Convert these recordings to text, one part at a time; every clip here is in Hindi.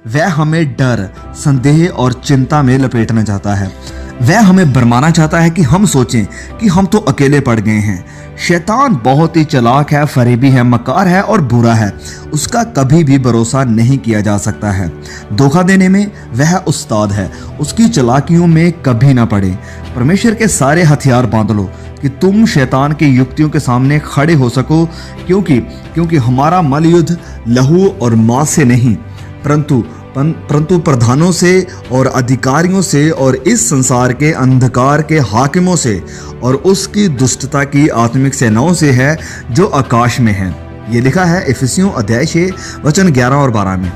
वह हमें डर, संदेह और चिंता में लपेटना चाहता है। वह हमें भरमाना चाहता है कि हम सोचें कि हम तो अकेले पड़ गए हैं। शैतान बहुत ही चालाक है, फरेबी है, मकार है और बुरा है। उसका कभी भी भरोसा नहीं किया जा सकता है। धोखा देने में वह उस्ताद है। उसकी चालाकियों में कभी ना पड़े। परमेश्वर के सारे हथियार बांध लो कि तुम शैतान की युक्तियों के सामने खड़े हो सको, क्योंकि हमारा मल युद्ध लहू और मांस से नहीं परंतु प्रधानों से और अधिकारियों से और इस संसार के अंधकार के हाकिमों से और उसकी दुष्टता की आत्मिक सेनाओं से है जो आकाश में है। ये लिखा है इफिसियों अध्याय 6 वचन 11 और 12 में।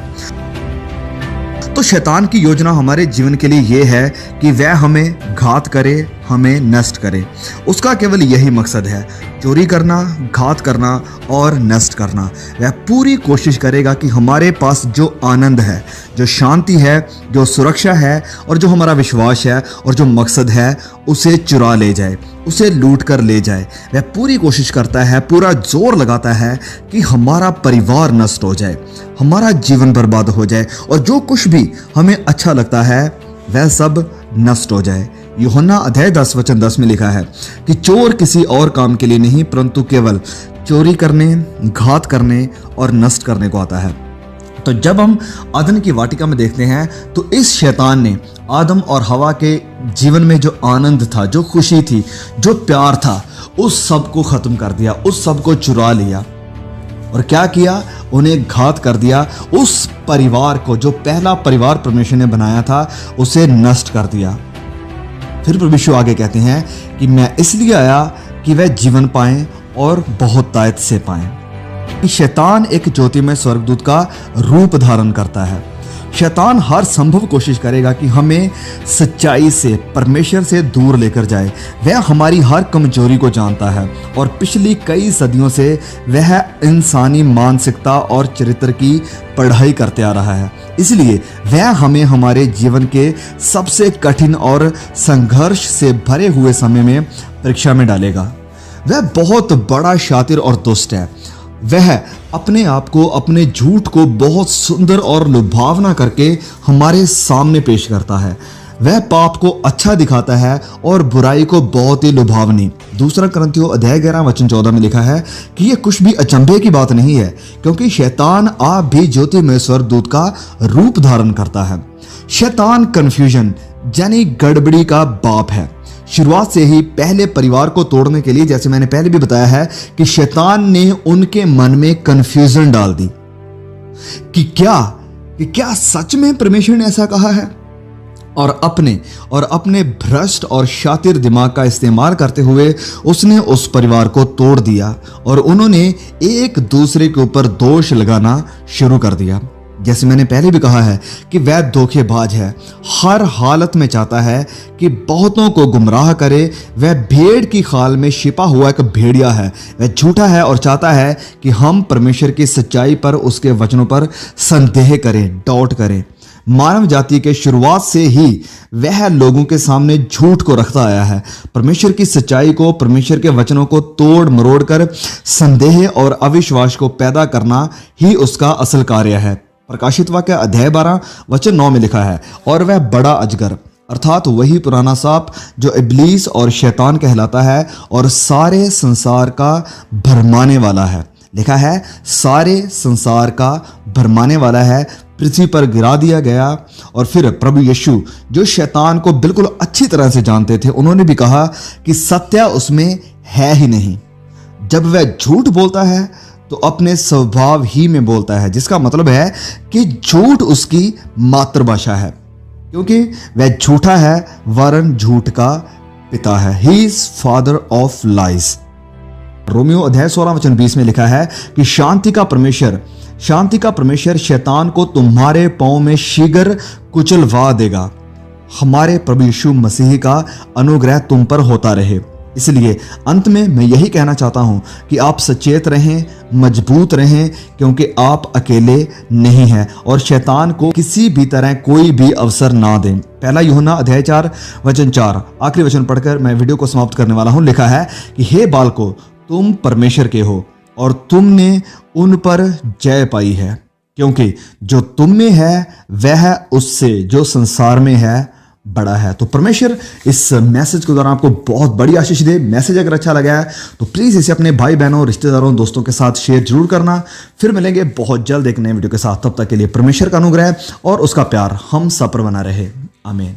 तो शैतान की योजना हमारे जीवन के लिए ये है कि वह हमें घात करे, हमें नष्ट करे। उसका केवल यही मकसद है, चोरी करना, घात करना और नष्ट करना। वह पूरी कोशिश करेगा कि हमारे पास जो आनंद है, जो शांति है, जो सुरक्षा है और जो हमारा विश्वास है और जो मकसद है, उसे चुरा ले जाए, उसे लूट कर ले जाए। वह पूरी कोशिश करता है, पूरा जोर लगाता है कि हमारा परिवार नष्ट हो जाए, हमारा जीवन बर्बाद हो जाए और जो कुछ भी हमें अच्छा लगता है वह सब नष्ट हो जाए। यूहन्ना अध्याय 10 वचन 10 में लिखा है कि चोर किसी और काम के लिए नहीं परंतु केवल चोरी करने, घात करने और नष्ट करने को आता है। तो जब हम अदन की वाटिका में देखते हैं तो इस शैतान ने आदम और हवा के जीवन में जो आनंद था, जो खुशी थी, जो प्यार था, उस सब को खत्म कर दिया, उस सब को चुरा लिया और क्या किया, उन्हें घात कर दिया। उस परिवार को, जो पहला परिवार परमेश्वर ने बनाया था, उसे नष्ट कर दिया। फिर परमेश्वर आगे कहते हैं कि मैं इसलिए आया कि वह जीवन पाएं और बहुतायत से पाएं। शैतान एक ज्योतिमय स्वर्गदूत का रूप धारण करता है। शैतान हर संभव कोशिश करेगा कि हमें सच्चाई से, परमेश्वर से दूर लेकर जाए। वह हमारी हर कमजोरी को जानता है और पिछली कई सदियों से वह इंसानी मानसिकता और चरित्र की पढ़ाई करते आ रहा है। इसलिए वह हमें हमारे जीवन के सबसे कठिन और संघर्ष से भरे हुए समय में परीक्षा में डालेगा। वह बहुत बड़ा शातिर और दुष्ट है। वह अपने आप को, अपने झूठ को बहुत सुंदर और लुभावना करके हमारे सामने पेश करता है। वह पाप को अच्छा दिखाता है और बुराई को बहुत ही लुभावनी। दूसरा कुरिन्थियों अध्याय 11 वचन 14 में लिखा है कि यह कुछ भी अचंभे की बात नहीं है, क्योंकि शैतान आप भी ज्योतिमय स्वर्गदूत का रूप धारण करता है। शैतान कंफ्यूजन यानी गड़बड़ी का बाप है। शुरुआत से ही पहले परिवार को तोड़ने के लिए, जैसे मैंने पहले भी बताया है, कि शैतान ने उनके मन में कंफ्यूजन डाल दी कि क्या सच में परमेश्वर ने ऐसा कहा है। और अपने भ्रष्ट और शातिर दिमाग का इस्तेमाल करते हुए उसने उस परिवार को तोड़ दिया और उन्होंने एक दूसरे के ऊपर दोष लगाना शुरू कर दिया। जैसे मैंने पहले भी कहा है कि वह धोखेबाज है, हर हालत में चाहता है कि बहुतों को गुमराह करे। वह भेड़ की खाल में छिपा हुआ एक भेड़िया है। वह झूठा है और चाहता है कि हम परमेश्वर की सच्चाई पर, उसके वचनों पर संदेह करें, डाउट करें। मानव जाति के शुरुआत से ही वह लोगों के सामने झूठ को रखता आया है। परमेश्वर की सच्चाई को, परमेश्वर के वचनों को तोड़ मरोड़ कर संदेह और अविश्वास को पैदा करना ही उसका असल कार्य है। प्रकाशित वाक्य अध्याय 12 वचन 9 में लिखा है, और वह बड़ा अजगर अर्थात वही पुराना सांप जो इब्लीस और शैतान कहलाता है और सारे संसार का भरमाने वाला है। लिखा है सारे संसार का भरमाने वाला है, पृथ्वी पर गिरा दिया गया। और फिर प्रभु यीशु, जो शैतान को बिल्कुल अच्छी तरह से जानते थे, उन्होंने भी कहा कि सत्य उसमें है ही नहीं। जब वह झूठ बोलता है तो अपने स्वभाव ही में बोलता है, जिसका मतलब है कि झूठ उसकी मातृभाषा है, क्योंकि वह झूठा है वरन झूठ का पिता है। He is father of lies. Romeo अध्याय 16 वचन 20 में लिखा है कि शांति का परमेश्वर शैतान को तुम्हारे पांव में शीघ्र कुचलवा देगा। हमारे प्रभु यीशु मसीह का अनुग्रह तुम पर होता रहे। इसलिए अंत में मैं यही कहना चाहता हूं कि आप सचेत रहें, मजबूत रहें, क्योंकि आप अकेले नहीं हैं और शैतान को किसी भी तरह कोई भी अवसर ना दें। पहला यूहन्ना अध्याय 4 वचन 4 आखिरी वचन पढ़कर मैं वीडियो को समाप्त करने वाला हूं। लिखा है कि हे बालको, तुम परमेश्वर के हो और तुमने उन पर जय पाई है। क्योंकि जो तुम में है वह उससे जो संसार में है बड़ा है। तो परमेश्वर इस मैसेज के दौरान आपको बहुत बड़ी आशीष दे। मैसेज अगर अच्छा लगा है तो प्लीज़ इसे अपने भाई बहनों, रिश्तेदारों, दोस्तों के साथ शेयर जरूर करना। फिर मिलेंगे बहुत जल्द एक नए वीडियो के साथ। तब तक के लिए परमेश्वर का अनुग्रह और उसका प्यार हम सब पर बना रहे। आमीन।